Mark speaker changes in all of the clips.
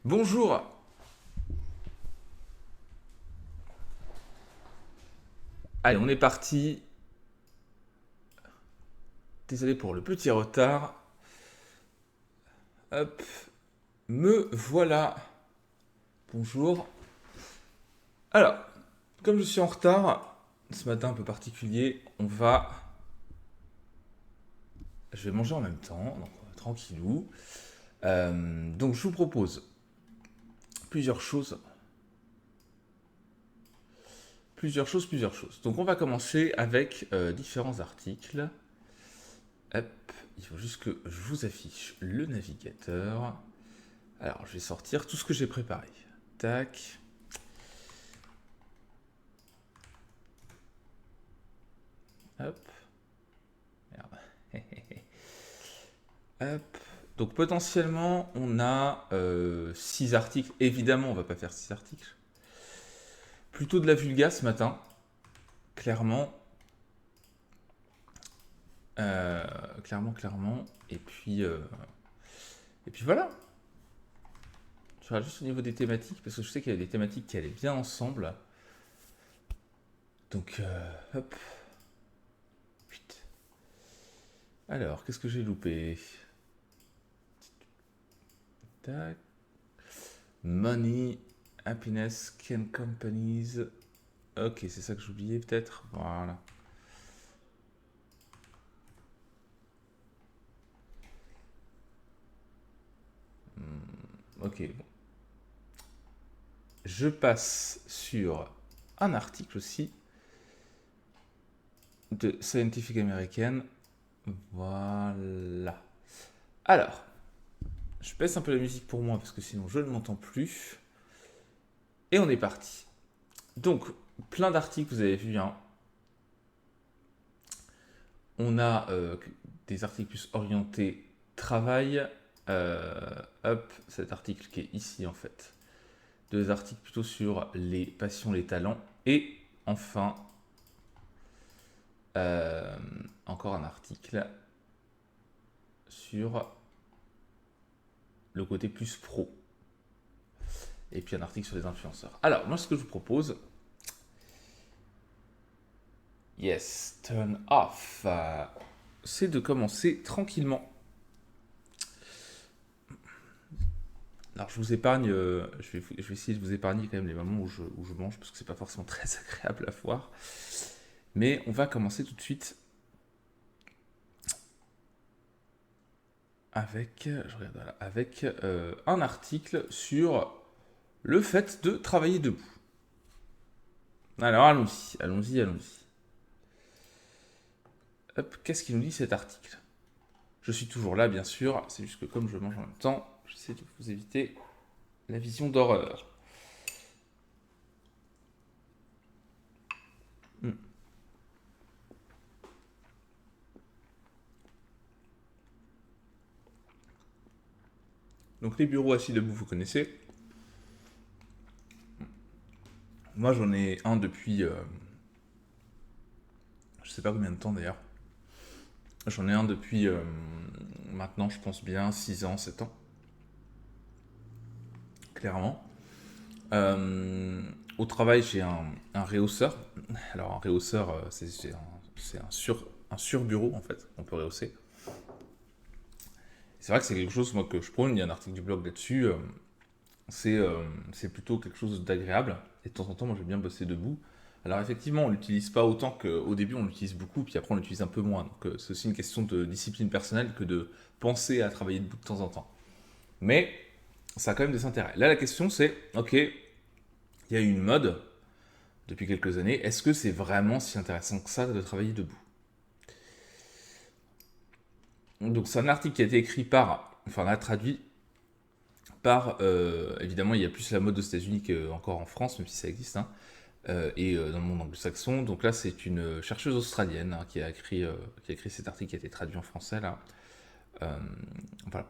Speaker 1: Bonjour. Allez, on est parti. Désolé pour le petit retard. Hop, me voilà. Bonjour. Alors, comme je suis en retard, ce matin un peu particulier, Je vais manger en même temps, donc tranquillou. Donc je vous propose plusieurs choses. Plusieurs choses. Donc on va commencer avec différents articles. Hop, il faut juste que je vous affiche le navigateur. Alors, je vais sortir tout ce que j'ai préparé. Tac. Hop. Merde. Hop. Donc potentiellement, on a 6 articles. Évidemment, on va pas faire 6 articles. Plutôt de la vulga ce matin. Clairement. Clairement. Et puis voilà. Je regarde juste au niveau des thématiques, parce que je sais qu'il y a des thématiques qui allaient bien ensemble. Donc, hop. Putain. Alors, qu'est-ce que j'ai loupé? Tac. Money, happiness, can companies. Ok, c'est ça que j'oubliais peut-être. Voilà. Ok, bon. Je passe sur un article aussi de Scientific American. Voilà. Alors, je baisse un peu la musique pour moi parce que sinon je ne m'entends plus. Et on est parti. Donc, plein d'articles, vous avez vu, hein. On a des articles plus orientés travail. Hop, cet article qui est ici en fait. Deux articles plutôt sur les passions, les talents. Et enfin, encore un article sur le côté plus pro. Et puis un article sur les influenceurs. Alors, moi, ce que je vous propose, yes, turn off, c'est de commencer tranquillement. Alors, je vous épargne, je vais essayer de vous épargner quand même les moments où je mange, parce que c'est pas forcément très agréable à voir. Mais on va commencer tout de suite avec un article sur le fait de travailler debout. Alors allons-y. Hop, qu'est-ce qu'il nous dit cet article? Je suis toujours là, bien sûr, c'est juste que comme je mange en même temps, j'essaie de vous éviter la vision d'horreur. Hmm. Donc les bureaux assis debout, vous connaissez. Moi j'en ai un depuis, je sais pas combien de temps d'ailleurs. J'en ai un depuis maintenant, je pense bien 6 ans, 7 ans, clairement. Au travail, j'ai un réhausseur. Alors, un réhausseur, c'est un sur-bureau, en fait, qu'on peut rehausser. C'est vrai que c'est quelque chose, moi, que je prône. Il y a un article du blog là-dessus. C'est plutôt quelque chose d'agréable. Et de temps en temps, moi, j'aime bien bosser debout. Alors, effectivement, on l'utilise pas autant qu'au début, on l'utilise beaucoup, puis après, on l'utilise un peu moins. Donc, c'est aussi une question de discipline personnelle que de penser à travailler debout de temps en temps. Mais ça a quand même des intérêts. Là, la question, c'est, ok, il y a eu une mode depuis quelques années. Est-ce que c'est vraiment si intéressant que ça de travailler debout? Donc c'est un article qui a été écrit on a traduit par, évidemment il y a plus la mode aux États-Unis qu'encore en France, même si ça existe, hein, et dans le monde anglo-saxon. Donc là c'est une chercheuse australienne, hein, qui a écrit cet article qui a été traduit en français là. Euh, voilà.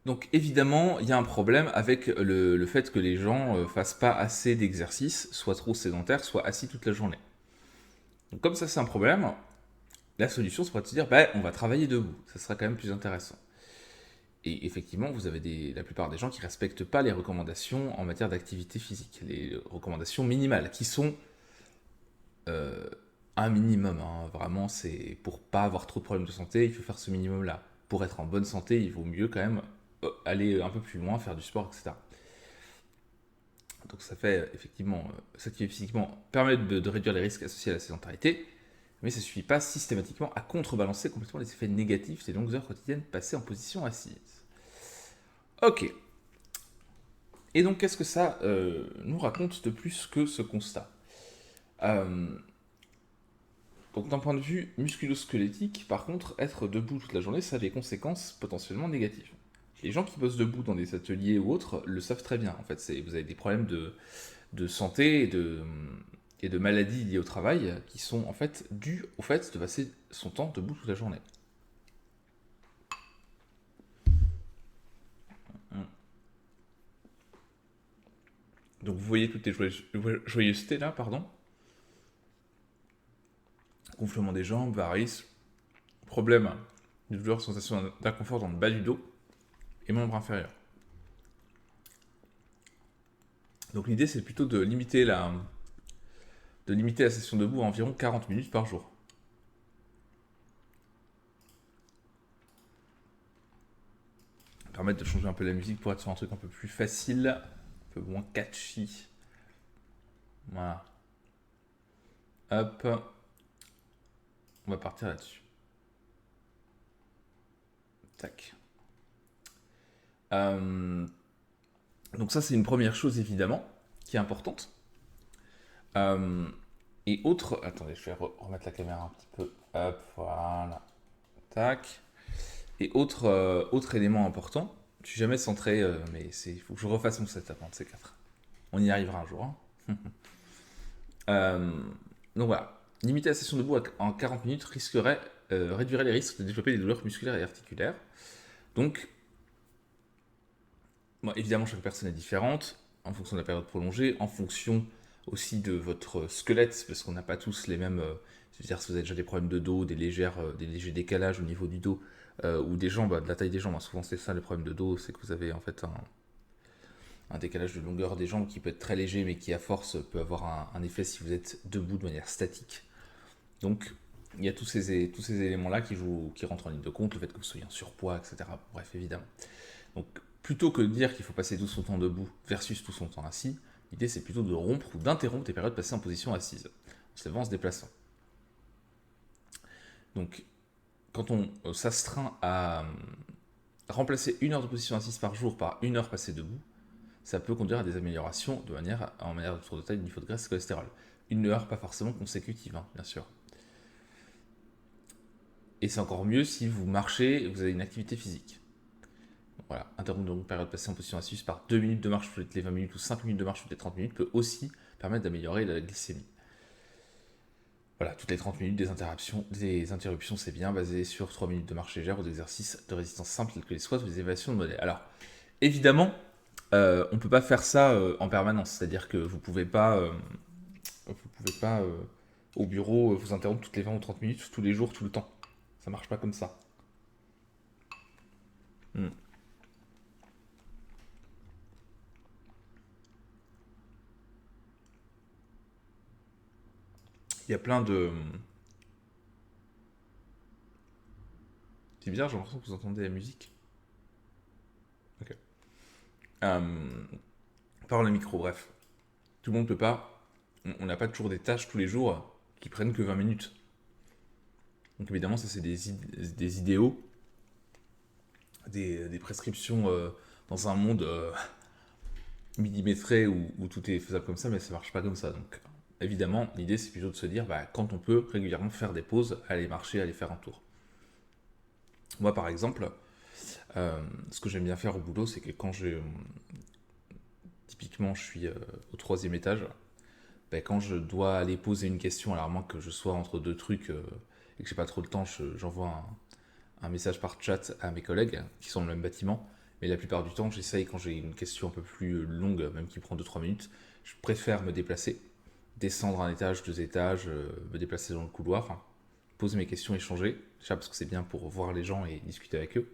Speaker 1: Donc évidemment, il y a un problème avec le fait que les gens fassent pas assez d'exercice, soit trop sédentaires, soit assis toute la journée. Donc comme ça c'est un problème, la solution serait de se dire, bah, on va travailler debout, ça sera quand même plus intéressant. Et effectivement, vous avez la plupart des gens qui ne respectent pas les recommandations en matière d'activité physique, les recommandations minimales, qui sont euh, un minimum. Hein. Vraiment, c'est pour pas avoir trop de problèmes de santé, il faut faire ce minimum-là. Pour être en bonne santé, il vaut mieux quand même aller un peu plus loin, faire du sport, etc. Donc ça fait effectivement, s'activer physiquement permet de réduire les risques associés à la sédentarité, mais ça ne suffit pas systématiquement à contrebalancer complètement les effets négatifs des longues heures quotidiennes passées en position assise. Ok. Et donc qu'est-ce que ça nous raconte de plus que ce constat? Euh, Donc d'un point de vue musculo-squelettique, par contre, être debout toute la journée, ça a des conséquences potentiellement négatives. Les gens qui bossent debout dans des ateliers ou autres le savent très bien. En fait, vous avez des problèmes de santé et de maladies liées au travail qui sont en fait dus au fait de passer son temps debout toute la journée. Donc vous voyez toutes les joyeusetés là, pardon. Gonflement des jambes, varices, problème de douleur, sensation d'inconfort dans le bas du dos et membre inférieur. Donc l'idée c'est plutôt de limiter la session debout à environ 40 minutes par jour. Permettre de changer un peu la musique pour être sur un truc un peu plus facile, un peu moins catchy. Voilà. Hop. On va partir là-dessus. Tac. Donc ça c'est une première chose évidemment qui est importante. Et autre... Attendez, je vais remettre la caméra un petit peu. Hop, voilà. Tac. Et autre élément important, je suis jamais centré, mais il faut que je refasse mon setup de ces quatre. On y arrivera un jour. Hein. Donc voilà, limiter la session debout en 40 minutes réduirait les risques de développer des douleurs musculaires et articulaires. Donc, bon, évidemment, chaque personne est différente, en fonction de la période prolongée, en fonction aussi de votre squelette, parce qu'on n'a pas tous les mêmes... c'est-à-dire si vous avez déjà des problèmes de dos, des légers décalages au niveau du dos, ou des jambes, de la taille des jambes, hein. Souvent c'est ça le problème de dos, c'est que vous avez en fait un décalage de longueur des jambes qui peut être très léger, mais qui à force peut avoir un effet si vous êtes debout de manière statique. Donc il y a tous ces éléments-là qui rentrent en ligne de compte, le fait que vous soyez en surpoids, etc. Bref, évidemment. Donc plutôt que de dire qu'il faut passer tout son temps debout versus tout son temps assis, l'idée c'est plutôt de rompre ou d'interrompre des périodes passées en position assise, en se levant, en se déplaçant. Donc quand on s'astreint à remplacer 1 heure de position assise par jour par 1 heure passée debout, ça peut conduire à des améliorations en manière de tour de taille, de niveau de graisse et cholestérol. 1 heure, pas forcément consécutive, hein, bien sûr. Et c'est encore mieux si vous marchez et vous avez une activité physique. Voilà, interrompre donc une période passée en position assise par 2 minutes de marche toutes les 20 minutes ou 5 minutes de marche toutes les 30 minutes peut aussi permettre d'améliorer la glycémie. Voilà, toutes les 30 minutes, des interruptions, c'est bien, basé sur 3 minutes de marche légère ou d'exercices de résistance simple tels que les squats ou les élévations de modèle. Alors, évidemment, on ne peut pas faire ça en permanence, c'est-à-dire que vous pouvez pas au bureau vous interrompre toutes les 20 ou 30 minutes, tous les jours, tout le temps. Ça marche pas comme ça. Hmm. Il y a plein de... C'est bizarre, j'ai l'impression que vous entendez la musique. Ok. Par le micro, bref. Tout le monde peut pas. On n'a pas toujours des tâches tous les jours qui prennent que 20 minutes. Donc évidemment, ça c'est des idéaux, des prescriptions dans un monde millimétré où tout est faisable comme ça, mais ça marche pas comme ça. Donc évidemment, l'idée c'est plutôt de se dire, quand on peut régulièrement faire des pauses, aller marcher, aller faire un tour. Moi par exemple, ce que j'aime bien faire au boulot, c'est que quand typiquement je suis au 3e étage, quand je dois aller poser une question, alors à moins que je sois entre deux trucs et que j'ai pas trop le temps, j'envoie un message par chat à mes collègues qui sont dans le même bâtiment. Mais la plupart du temps, j'essaye, quand j'ai une question un peu plus longue, même qui prend 2-3 minutes, je préfère me déplacer, descendre un étage, 2 étages, me déplacer dans le couloir, poser mes questions, échanger. Déjà parce que c'est bien pour voir les gens et discuter avec eux.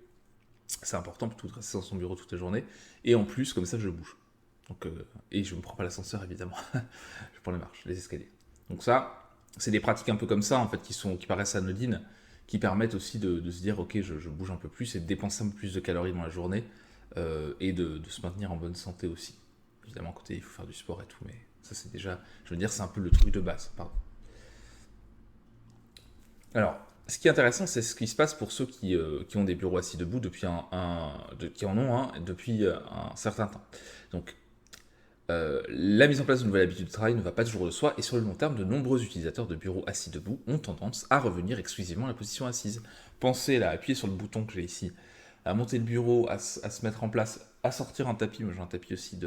Speaker 1: C'est important plutôt de rester dans son bureau toute la journée. Et en plus, comme ça, je bouge. Donc, et je ne me prends pas l'ascenseur, évidemment. Je prends les marches, les escaliers. Donc ça, c'est des pratiques un peu comme ça, en fait, qui paraissent anodines, qui permettent aussi de se dire, ok, je bouge un peu plus et de dépenser un peu plus de calories dans la journée et de se maintenir en bonne santé aussi. Évidemment, à côté, il faut faire du sport et tout, mais ça, c'est déjà, je veux dire, c'est un peu le truc de base. Pardon. Alors, ce qui est intéressant, c'est ce qui se passe pour ceux qui ont des bureaux assis debout depuis qui en ont un depuis un certain temps. Donc, la mise en place de nouvelles habitudes de travail ne va pas toujours de soi, et sur le long terme, de nombreux utilisateurs de bureaux assis debout ont tendance à revenir exclusivement à la position assise. Pensez là, à appuyer sur le bouton que j'ai ici, à monter le bureau, à se mettre en place, à sortir un tapis. Moi j'ai un tapis aussi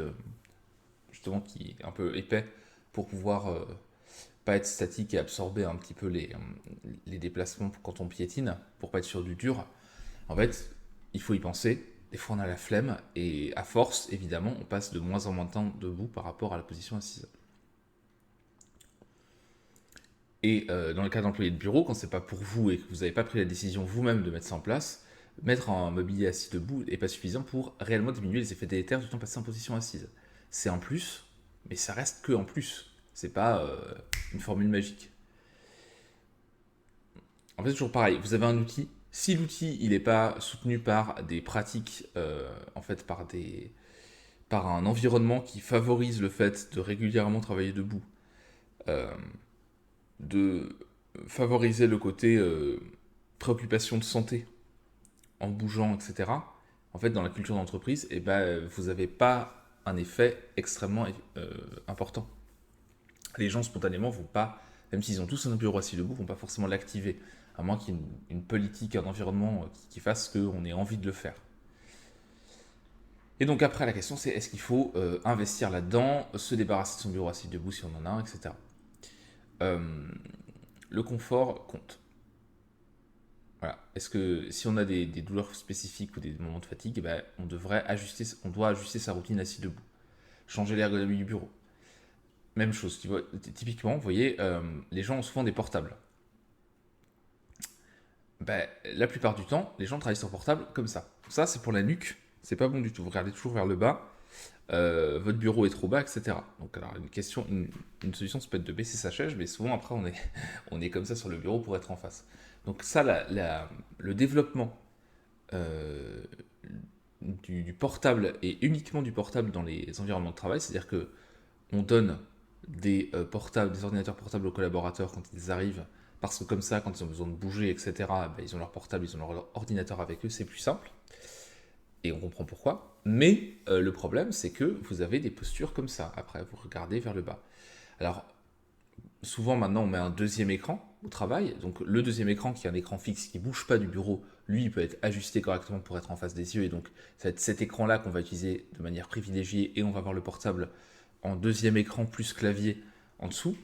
Speaker 1: justement qui est un peu épais pour pouvoir pas être statique et absorber un petit peu les déplacements quand on piétine, pour pas être sur du dur. En fait, il faut y penser. Des fois, on a la flemme et à force, évidemment, on passe de moins en moins de temps debout par rapport à la position assise. Et dans le cas d'employé de bureau, quand c'est pas pour vous et que vous n'avez pas pris la décision vous-même de mettre ça en place, mettre un mobilier assis debout n'est pas suffisant pour réellement diminuer les effets délétères du temps passé en position assise. C'est un plus, mais ça reste que en plus. C'est pas une formule magique. En fait, c'est toujours pareil. Vous avez un outil. Si l'outil il n'est pas soutenu par des pratiques, en fait, par un environnement qui favorise le fait de régulièrement travailler debout, euh, de favoriser le côté préoccupation de santé en bougeant, etc. En fait, dans la culture d'entreprise, eh ben, vous n'avez pas un effet extrêmement important. Les gens spontanément vont pas, même s'ils ont tous un bureau assis debout, vont pas forcément l'activer, à moins qu'il y ait une politique, un environnement qui fasse qu'on ait envie de le faire. Et donc après, la question c'est est-ce qu'il faut investir là-dedans, se débarrasser de son bureau assis debout si on en a un, etc. Le confort compte. Voilà. Est-ce que si on a des douleurs spécifiques ou des moments de fatigue, eh ben, on doit ajuster sa routine assis debout. Changer l'ergonomie du bureau. Même chose. Typiquement, vous voyez, les gens ont souvent des portables. Ben, la plupart du temps, les gens travaillent sur portable comme ça. Ça, c'est pour la nuque. C'est pas bon du tout. Vous regardez toujours vers le bas. Votre bureau est trop bas, etc. Donc, alors, une solution, ça peut être de baisser sa chaise, mais souvent après, on est comme ça sur le bureau pour être en face. Donc, ça, le développement euh, du portable et uniquement du portable dans les environnements de travail, c'est-à-dire que on donne des ordinateurs portables aux collaborateurs quand ils arrivent, parce que comme ça, quand ils ont besoin de bouger, etc., ben, ils ont leur portable, ils ont leur ordinateur avec eux, c'est plus simple. Et on comprend pourquoi. Mais le problème, c'est que vous avez des postures comme ça. Après, vous regardez vers le bas. Alors, souvent maintenant, on met un deuxième écran au travail. Donc, le deuxième écran, qui est un écran fixe qui ne bouge pas du bureau, lui, il peut être ajusté correctement pour être en face des yeux. Et donc, ça va être cet écran-là qu'on va utiliser de manière privilégiée. Et on va voir le portable en deuxième écran plus clavier en dessous.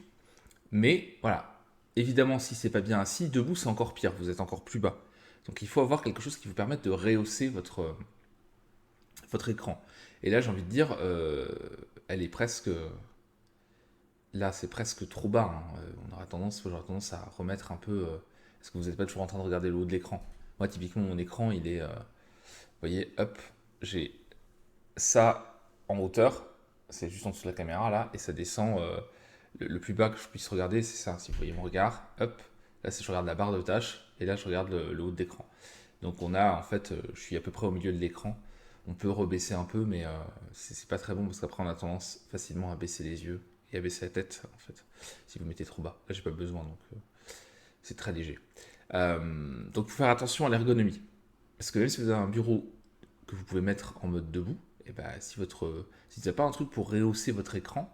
Speaker 1: Mais voilà, évidemment, si c'est pas bien assis, debout, c'est encore pire. Vous êtes encore plus bas. Donc, il faut avoir quelque chose qui vous permette de rehausser votre écran. Et là, j'ai envie de dire, elle est presque. Là, c'est presque trop bas. Hein. J'aurais tendance à remettre un peu. Est-ce que vous n'êtes pas toujours en train de regarder le haut de l'écran? Moi, typiquement, mon écran, il est. Vous voyez, hop, j'ai ça en hauteur. C'est juste en dessous de la caméra, là. Et ça descend. Le plus bas que je puisse regarder, c'est ça. Si vous voyez mon regard, hop. Là, je regarde la barre de tâches. Et là, je regarde le haut de l'écran. Donc, on a, en fait, je suis à peu près au milieu de l'écran. On peut rebaisser un peu, mais c'est pas très bon parce qu'après on a tendance facilement à baisser les yeux et à baisser la tête en fait. Si vous mettez trop bas, là j'ai pas besoin donc c'est très léger. Donc il faut faire attention à l'ergonomie parce que même si vous avez un bureau que vous pouvez mettre en mode debout, et ben si vous n'avez pas un truc pour rehausser votre écran,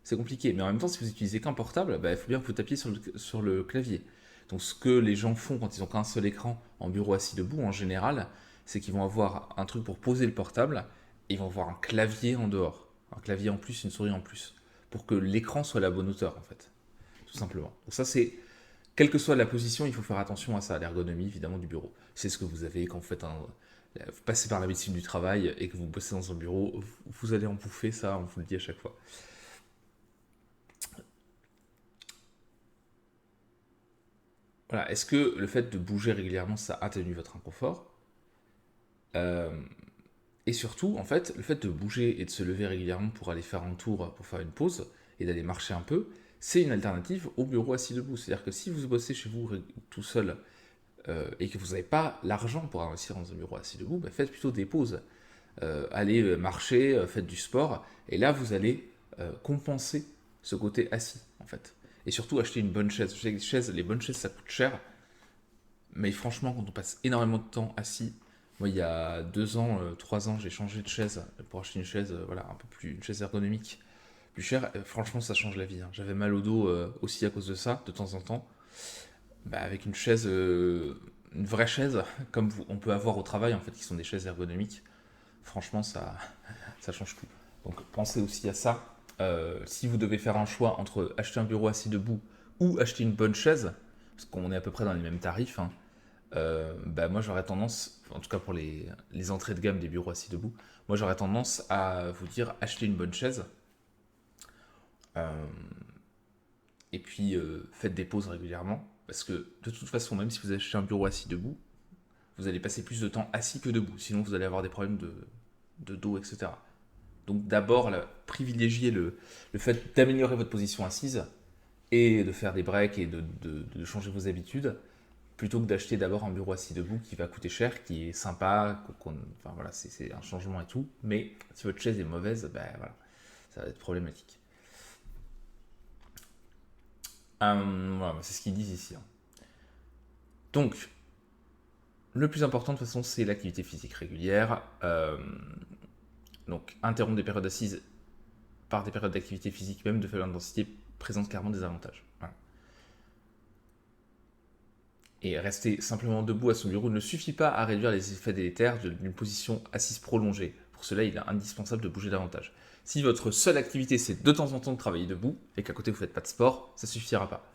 Speaker 1: c'est compliqué. Mais en même temps, si vous utilisez qu'un portable, il faut bien que vous tapiez sur le clavier. Donc ce que les gens font quand ils ont qu'un seul écran en bureau assis debout, en général, c'est qu'ils vont avoir un truc pour poser le portable et ils vont avoir un clavier en dehors. Un clavier en plus, une souris en plus. Pour que l'écran soit à la bonne hauteur, en fait. Tout simplement. Donc ça, quelle que soit la position, il faut faire attention à ça, à l'ergonomie, évidemment, du bureau. C'est ce que vous avez quand vous passez par la médecine du travail et que vous bossez dans un bureau, vous allez en bouffer, ça, on vous le dit à chaque fois. voilà, est-ce que le fait de bouger régulièrement, ça atténue votre inconfort? Euh, Et surtout, en fait, le fait de bouger et de se lever régulièrement pour aller faire un tour, pour faire une pause, et d'aller marcher un peu, c'est une alternative au bureau assis debout. C'est-à-dire que si vous bossez chez vous tout seul et que vous n'avez pas l'argent pour investir dans un bureau assis debout, bah, faites plutôt des pauses. Allez marcher, faites du sport, et là vous allez compenser ce côté assis, en fait. Et surtout acheter une bonne chaise. Je sais que les bonnes chaises ça coûte cher, mais franchement, quand on passe énormément de temps assis, moi il y a 2 ans, 3 ans, j'ai changé de chaise pour acheter une chaise, voilà, un peu plus, une chaise ergonomique, plus chère. Franchement, ça change la vie, hein. J'avais mal au dos aussi à cause de ça, de temps en temps. Bah, avec une vraie chaise, comme on peut avoir au travail, en fait, qui sont des chaises ergonomiques, franchement, ça change tout. Donc pensez aussi à ça. Si vous devez faire un choix entre acheter un bureau assis debout ou acheter une bonne chaise, parce qu'on est à peu près dans les mêmes tarifs, hein, bah moi j'aurais tendance, en tout cas pour les entrées de gamme des bureaux assis debout, moi j'aurais tendance à vous dire acheter une bonne chaise euh, et puis faites des pauses régulièrement parce que de toute façon, même si vous achetez un bureau assis debout, vous allez passer plus de temps assis que debout, sinon vous allez avoir des problèmes de dos, etc. Donc d'abord, privilégiez le fait d'améliorer votre position assise et de faire des breaks et de changer vos habitudes plutôt que d'acheter d'abord un bureau assis debout qui va coûter cher, qui est sympa, enfin voilà, c'est un changement et tout, mais si votre chaise est mauvaise, ben voilà, ça va être problématique. Voilà, c'est ce qu'ils disent ici, hein. Donc, le plus important de toute façon, c'est l'activité physique régulière. Donc, interrompre des périodes assises par des périodes d'activité physique, même de faible intensité, présente clairement des avantages. Voilà. Et rester simplement debout à son bureau ne suffit pas à réduire les effets délétères d'une position assise prolongée. Pour cela, il est indispensable de bouger davantage. Si votre seule activité c'est de temps en temps de travailler debout et qu'à côté vous ne faites pas de sport, ça ne suffira pas.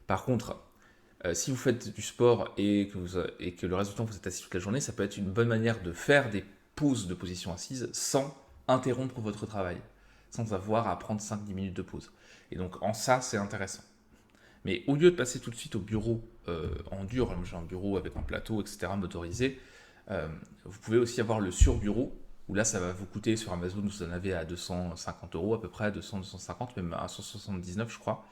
Speaker 1: Par contre, si vous faites du sport et que le reste du temps vous êtes assis toute la journée, ça peut être une bonne manière de faire des pauses de position assise sans interrompre votre travail, sans avoir à prendre 5-10 minutes de pause. Et donc en ça, c'est intéressant. Mais au lieu de passer tout de suite au bureau en dur, j'ai un bureau avec un plateau, etc., motorisé, vous pouvez aussi avoir le sur-bureau, où là, ça va vous coûter sur Amazon, vous en avez à 250 euros à peu près, 200, 250, même à 179, je crois.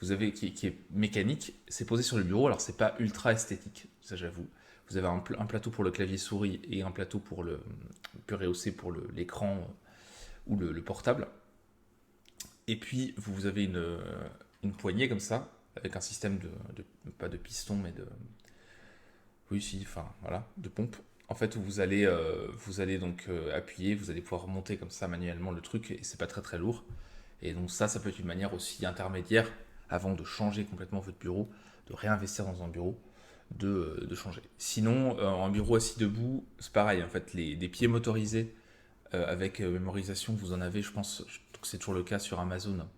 Speaker 1: Vous avez qui est mécanique, c'est posé sur le bureau, alors c'est pas ultra esthétique, ça j'avoue. Vous avez un plateau pour le clavier souris et un plateau pour le plus rehaussé pour l'écran ou le portable. Et puis vous avez une poignée comme ça, avec un système pas de piston, mais de. Oui, si, enfin, voilà, de pompe. En fait, où vous allez donc appuyer, vous allez pouvoir monter comme ça manuellement le truc, et c'est pas très très lourd. Et donc ça peut être une manière aussi intermédiaire, avant de changer complètement votre bureau, de réinvestir dans un bureau, de changer. Sinon, un bureau assis debout, c'est pareil, en fait, des pieds motorisés avec mémorisation, vous en avez, je pense, que c'est toujours le cas sur Amazon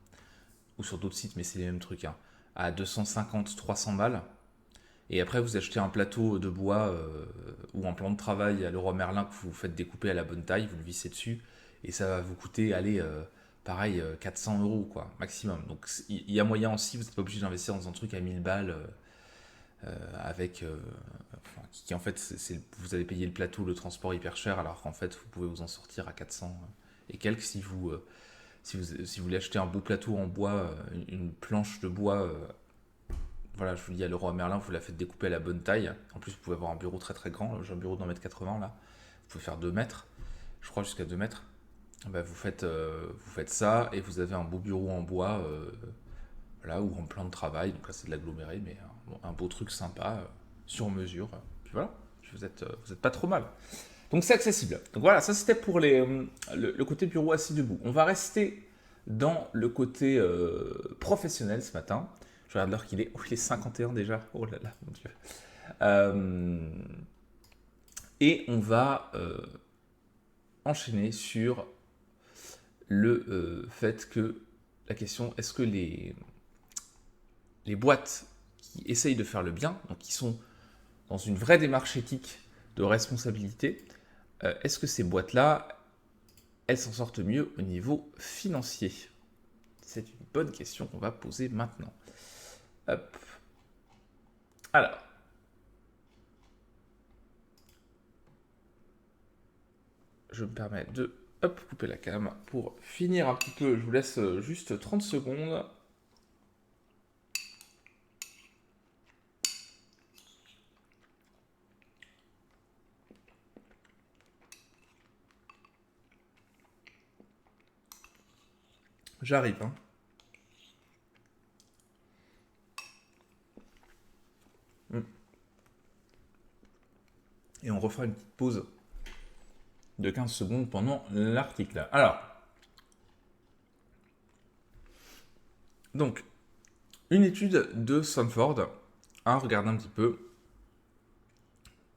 Speaker 1: ou sur d'autres sites, mais c'est les mêmes trucs, hein, à 250-300 balles. Et après, vous achetez un plateau de bois ou un plan de travail à Leroy Merlin que vous faites découper à la bonne taille, vous le vissez dessus, et ça va vous coûter, allez, pareil, 400 euros, quoi, maximum. Donc il y a moyen aussi, vous n'êtes pas obligé d'investir dans un truc à 1000 balles avec. Enfin, qui en fait, vous allez payer le plateau, le transport hyper cher, alors qu'en fait, vous pouvez vous en sortir à 400 et quelques si vous voulez acheter un beau plateau en bois, une planche de bois. Voilà, je vous dis à Leroy Merlin, vous la faites découper à la bonne taille. En plus, vous pouvez avoir un bureau très très grand. J'ai un bureau d'1,80 m là. Vous pouvez faire 2 mètres, je crois jusqu'à 2 mètres. Bah, vous faites ça et vous avez un beau bureau en bois, voilà, ou en plan de travail. Donc là, c'est de l'aggloméré, mais un beau truc sympa, sur mesure. Puis voilà, vous êtes pas trop mal. Donc c'est accessible. Donc voilà, ça c'était pour le côté bureau assis debout. On va rester dans le côté professionnel ce matin. Je regarde l'heure qu'il est. Oh, il est 51 déjà. Oh là là, mon Dieu. Euh, et on va enchaîner sur le fait que la question, est-ce que les boîtes qui essayent de faire le bien, donc qui sont dans une vraie démarche éthique de responsabilité, est-ce que ces boîtes-là, elles s'en sortent mieux au niveau financier? C'est une bonne question qu'on va poser maintenant. Hop. Alors, je me permets de couper la cam pour finir un petit peu. Je vous laisse juste 30 secondes. J'arrive, hein. Et on refera une petite pause de 15 secondes pendant l'article. Alors, donc, une étude de Stanford a regardé un petit peu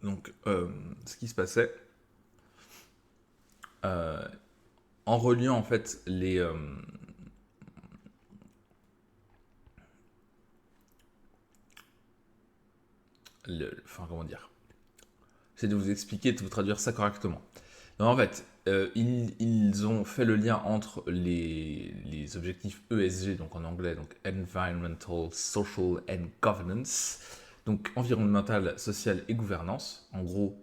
Speaker 1: donc, ce qui se passait en reliant en fait enfin comment dire, c'est de vous expliquer, de vous traduire ça correctement. Donc, en fait, ils ont fait le lien entre les objectifs ESG, donc en anglais, donc Environmental, Social and Governance, donc environnemental, social et gouvernance. En gros,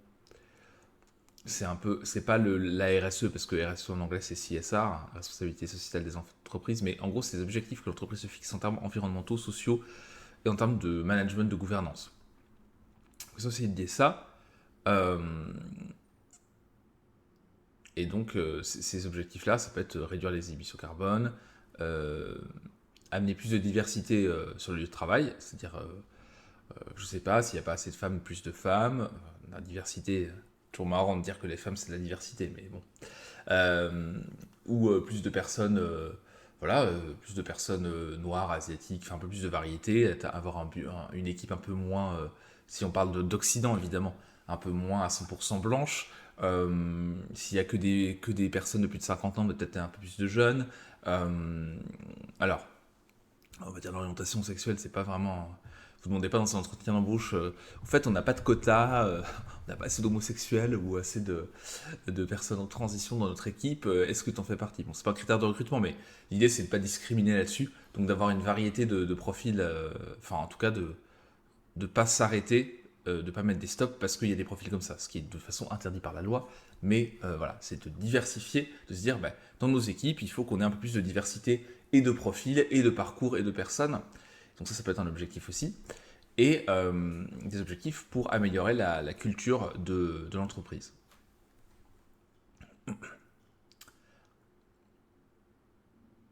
Speaker 1: c'est pas la RSE, parce que RSE en anglais c'est CSR, responsabilité sociétale des entreprises, mais en gros c'est les objectifs que l'entreprise se fixe en termes environnementaux, sociaux et en termes de management, de gouvernance. Ils ont essayé de dire ça. Et donc, ces objectifs-là, ça peut être réduire les émissions carbone, amener plus de diversité sur le lieu de travail, c'est-à-dire, je sais pas, s'il n'y a pas assez de femmes, plus de femmes. La diversité, toujours marrant de dire que les femmes c'est de la diversité, mais bon. Ou plus de personnes, plus de personnes noires, asiatiques, enfin un peu plus de variété, avoir une équipe un peu moins, si on parle d'Occident évidemment, un peu moins à 100% blanche. S'il y a que des personnes de plus de 50 ans, peut-être un peu plus de jeunes. Alors, on va dire l'orientation sexuelle, c'est pas vraiment. Vous ne demandez pas dans un entretien d'embauche. En fait, on n'a pas de quota, on n'a pas assez d'homosexuels ou assez de personnes en transition dans notre équipe. Est-ce que tu en fais partie? Bon, c'est pas un critère de recrutement, mais l'idée c'est de pas discriminer là-dessus, donc d'avoir une variété de profils. Enfin, en tout cas, de pas s'arrêter, de pas mettre des stops parce qu'il y a des profils comme ça, ce qui est de façon interdit par la loi. Mais voilà, c'est de diversifier, de se dire, dans nos équipes, il faut qu'on ait un peu plus de diversité et de profils, et de parcours, et de personnes. Donc ça peut être un objectif aussi. Et des objectifs pour améliorer la culture de l'entreprise.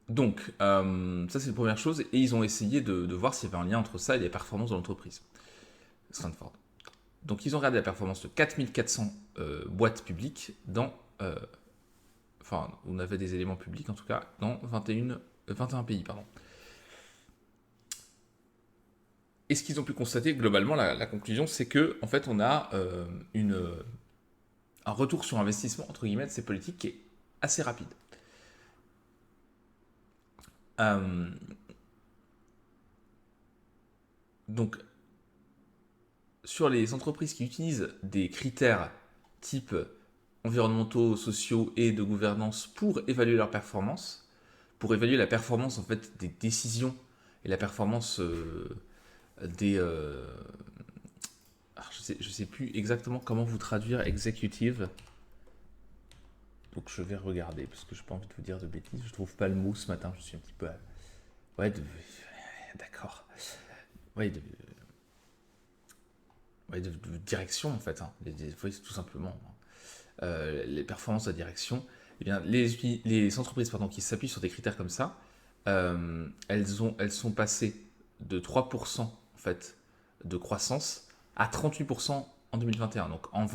Speaker 1: Donc, ça c'est la première chose. Et ils ont essayé de voir s'il y avait un lien entre ça et les performances de l'entreprise. Stanford. Donc ils ont regardé la performance de 4400 boîtes publiques dans... enfin, on avait des éléments publics en tout cas, dans 21 pays. Pardon. Et ce qu'ils ont pu constater, globalement, la conclusion, c'est que en fait, on a un retour sur investissement, entre guillemets, de ces politiques qui est assez rapide. Donc, sur les entreprises qui utilisent des critères type environnementaux, sociaux et de gouvernance pour évaluer leur performance, pour évaluer la performance en fait des décisions et la performance des... je sais plus exactement comment vous traduire executive. Donc je vais regarder parce que je n'ai pas envie de vous dire de bêtises. Je trouve pas le mot ce matin. Je suis un petit peu... Ouais, d'accord. Ouais, de direction en fait. Hein. Tout simplement. Les performances de direction. Eh bien, les entreprises qui s'appuient sur des critères comme ça, elles sont passées de 3% en fait de croissance à 38% en 2021. Donc en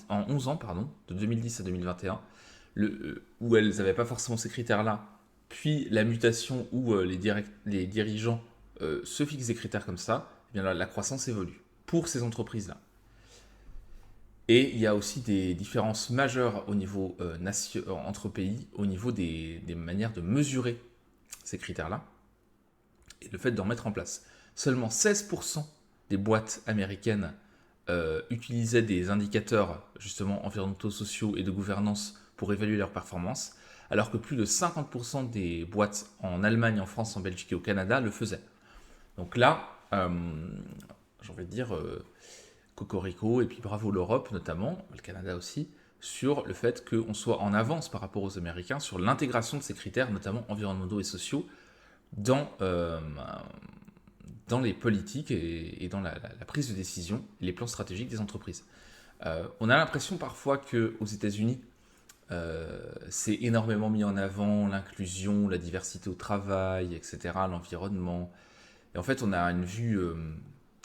Speaker 1: 11 ans, pardon, de 2010 à 2021, où elles n'avaient pas forcément ces critères-là, puis la mutation où les dirigeants se fixent des critères comme ça, eh bien la croissance évolue pour ces entreprises-là. Et il y a aussi des différences majeures au niveau entre pays, au niveau des manières de mesurer ces critères-là, et le fait d'en mettre en place. Seulement 16% des boîtes américaines utilisaient des indicateurs justement environnementaux, sociaux et de gouvernance pour évaluer leur performance, alors que plus de 50% des boîtes en Allemagne, en France, en Belgique et au Canada le faisaient. Donc là, j'ai envie de dire, cocorico, et puis bravo l'Europe notamment, le Canada aussi, sur le fait qu'on soit en avance par rapport aux Américains sur l'intégration de ces critères, notamment environnementaux et sociaux, dans, dans les politiques et dans la prise de décision, les plans stratégiques des entreprises. On a l'impression parfois qu'aux États-Unis, c'est énormément mis en avant l'inclusion, la diversité au travail, etc., l'environnement. Et en fait, on a une vue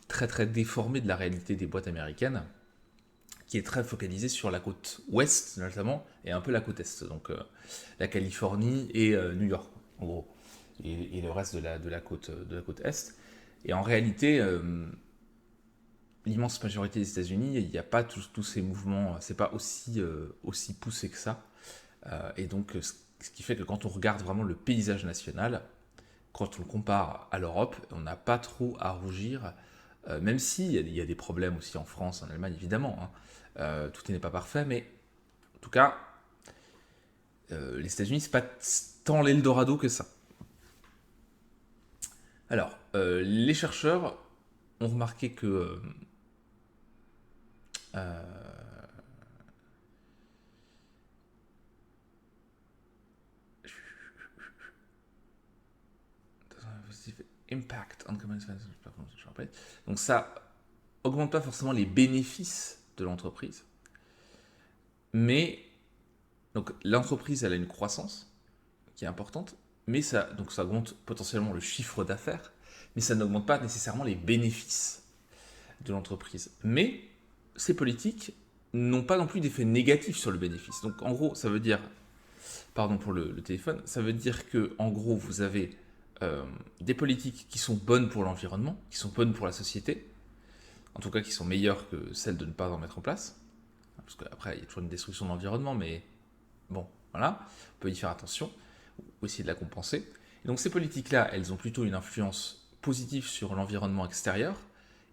Speaker 1: très très déformée de la réalité des boîtes américaines, qui est très focalisée sur la côte ouest notamment, et un peu la côte est, donc la Californie et New York, en gros, et le reste de la côte est. Et en réalité, l'immense majorité des États-Unis, il n'y a pas tous ces mouvements, c'est pas aussi poussé que ça. Et donc, ce qui fait que quand on regarde vraiment le paysage national, quand on le compare à l'Europe, on n'a pas trop à rougir, même s'il y a des problèmes aussi en France, en Allemagne évidemment. Hein. Tout n'est pas parfait, mais en tout cas, les États-Unis, c'est pas tant l'Eldorado que ça. Alors, les chercheurs ont remarqué que euh, impact on common expenses, donc ça augmente pas forcément les bénéfices de l'entreprise, mais donc l'entreprise elle a une croissance qui est importante, mais donc ça augmente potentiellement le chiffre d'affaires, mais ça n'augmente pas nécessairement les bénéfices de l'entreprise. Mais ces politiques n'ont pas non plus d'effet négatif sur le bénéfice. Donc en gros, ça veut dire, pardon pour le téléphone, ça veut dire que en gros vous avez des politiques qui sont bonnes pour l'environnement, qui sont bonnes pour la société, en tout cas qui sont meilleures que celles de ne pas en mettre en place, parce qu'après il y a toujours une destruction de l'environnement, mais bon, voilà, on peut y faire attention, ou essayer de la compenser. Et donc ces politiques-là, elles ont plutôt une influence positive sur l'environnement extérieur,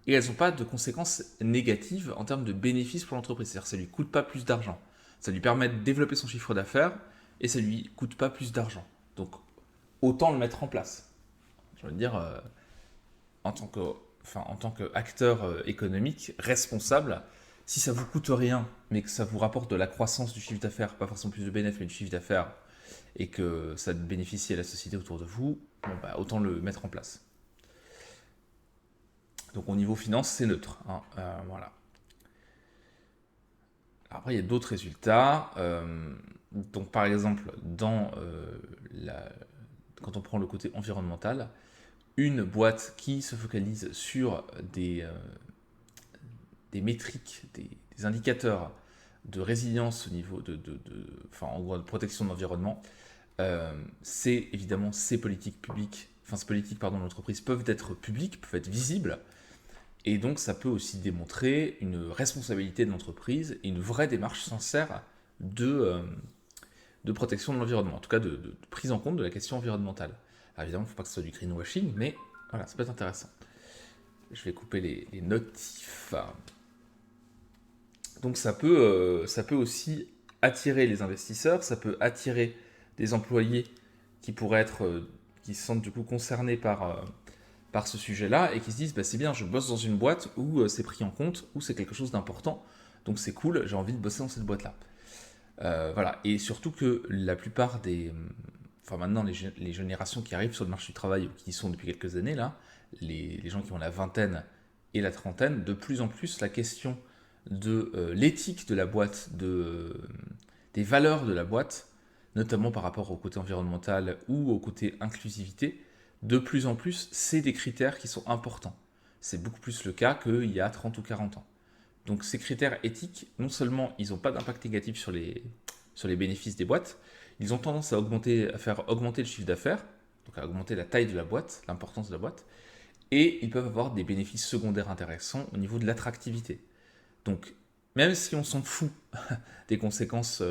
Speaker 1: et elles n'ont pas de conséquences négatives en termes de bénéfices pour l'entreprise. C'est-à-dire que ça ne lui coûte pas plus d'argent. Ça lui permet de développer son chiffre d'affaires, et ça ne lui coûte pas plus d'argent. Donc autant le mettre en place. Je veux dire, en tant qu'acteur économique responsable, si ça vous coûte rien, mais que ça vous rapporte de la croissance du chiffre d'affaires, pas forcément plus de bénéfices, mais du chiffre d'affaires, et que ça bénéficie à la société autour de vous, bon, bah, autant le mettre en place. Donc au niveau finance, c'est neutre. Hein, voilà. Après, il y a d'autres résultats. Donc par exemple, quand on prend le côté environnemental, une boîte qui se focalise sur des métriques, des indicateurs de résilience au niveau en gros, de protection de l'environnement, c'est évidemment ces politiques publiques, ces politiques de l'entreprise peuvent être publiques, peuvent être visibles, et donc ça peut aussi démontrer une responsabilité de l'entreprise et une vraie démarche sincère de protection de l'environnement, en tout cas de prise en compte de la question environnementale. Alors évidemment, il ne faut pas que ce soit du greenwashing, mais voilà, ça peut être intéressant. Je vais couper les notifs. Donc ça peut aussi attirer les investisseurs, ça peut attirer des employés qui pourraient qui se sentent du coup concernés par ce sujet-là et qui se disent bah, c'est bien, je bosse dans une boîte où c'est pris en compte, où c'est quelque chose d'important, donc c'est cool, j'ai envie de bosser dans cette boîte-là. Voilà, et surtout que la plupart maintenant les générations qui arrivent sur le marché du travail ou qui y sont depuis quelques années là, les gens qui ont la vingtaine et la trentaine, de plus en plus la question de l'éthique de la boîte, des valeurs de la boîte, notamment par rapport au côté environnemental ou au côté inclusivité, de plus en plus, c'est des critères qui sont importants. C'est beaucoup plus le cas qu'il y a 30 ou 40 ans. Donc ces critères éthiques, non seulement ils n'ont pas d'impact négatif sur les bénéfices des boîtes, ils ont tendance à faire augmenter le chiffre d'affaires, donc à augmenter la taille de la boîte, l'importance de la boîte, et ils peuvent avoir des bénéfices secondaires intéressants au niveau de l'attractivité. Donc, même si on s'en fout des conséquences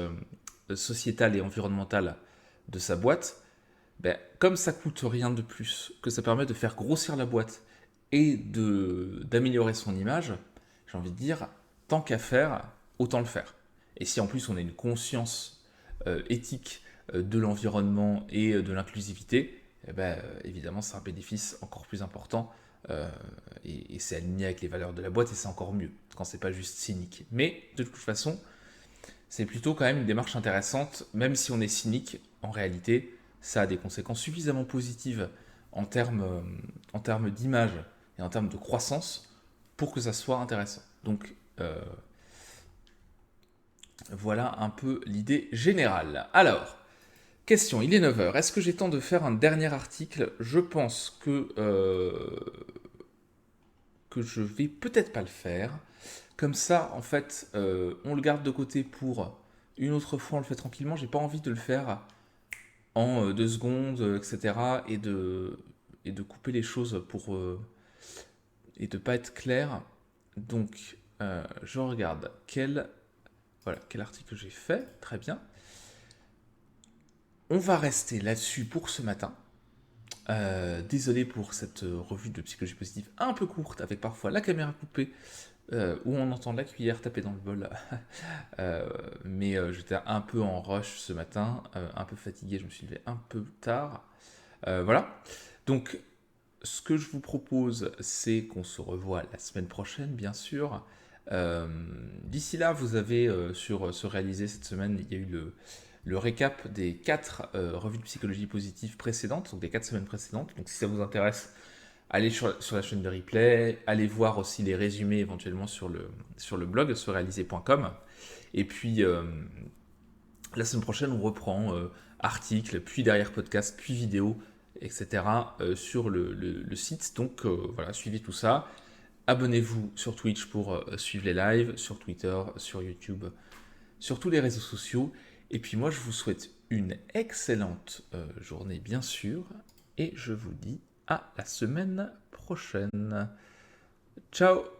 Speaker 1: sociétales et environnementales de sa boîte, comme ça coûte rien de plus, que ça permet de faire grossir la boîte et d'améliorer son image, j'ai envie de dire, tant qu'à faire, autant le faire. Et si en plus on a une conscience éthique de l'environnement et de l'inclusivité, évidemment c'est un bénéfice encore plus important et c'est aligné avec les valeurs de la boîte, et c'est encore mieux, quand c'est pas juste cynique. Mais de toute façon, c'est plutôt quand même une démarche intéressante, même si on est cynique, en réalité, ça a des conséquences suffisamment positives en termes d'image et en termes de croissance pour que ça soit intéressant. Donc, voilà un peu l'idée générale. Alors, question, il est 9 heures. Est-ce que j'ai temps de faire un dernier article? Je pense que je vais peut-être pas le faire. Comme ça, en fait, on le garde de côté pour une autre fois, on le fait tranquillement. J'ai pas envie de le faire en 2 secondes, etc. Et de couper les choses et de pas être clair. Donc, je regarde quel article j'ai fait. Très bien. On va rester là-dessus pour ce matin. Désolé pour cette revue de psychologie positive un peu courte, avec parfois la caméra coupée, où on entend la cuillère taper dans le bol. Mais j'étais un peu en rush ce matin, un peu fatigué, je me suis levé un peu tard. Voilà. Donc, ce que je vous propose, c'est qu'on se revoit la semaine prochaine, bien sûr. D'ici là, vous avez sur Se Réaliser cette semaine, il y a eu le récap des 4 revues de psychologie positive précédentes, donc des 4 semaines précédentes. Donc si ça vous intéresse, allez sur la chaîne de replay, allez voir aussi les résumés éventuellement sur le blog serealiser.com. Et puis la semaine prochaine, on reprend articles, puis derrière podcast, puis vidéo, etc. Sur le site. Donc voilà, suivez tout ça. Abonnez-vous sur Twitch pour suivre les lives, sur Twitter, sur YouTube, sur tous les réseaux sociaux. Et puis moi, je vous souhaite une excellente journée, bien sûr. Et je vous dis à la semaine prochaine. Ciao!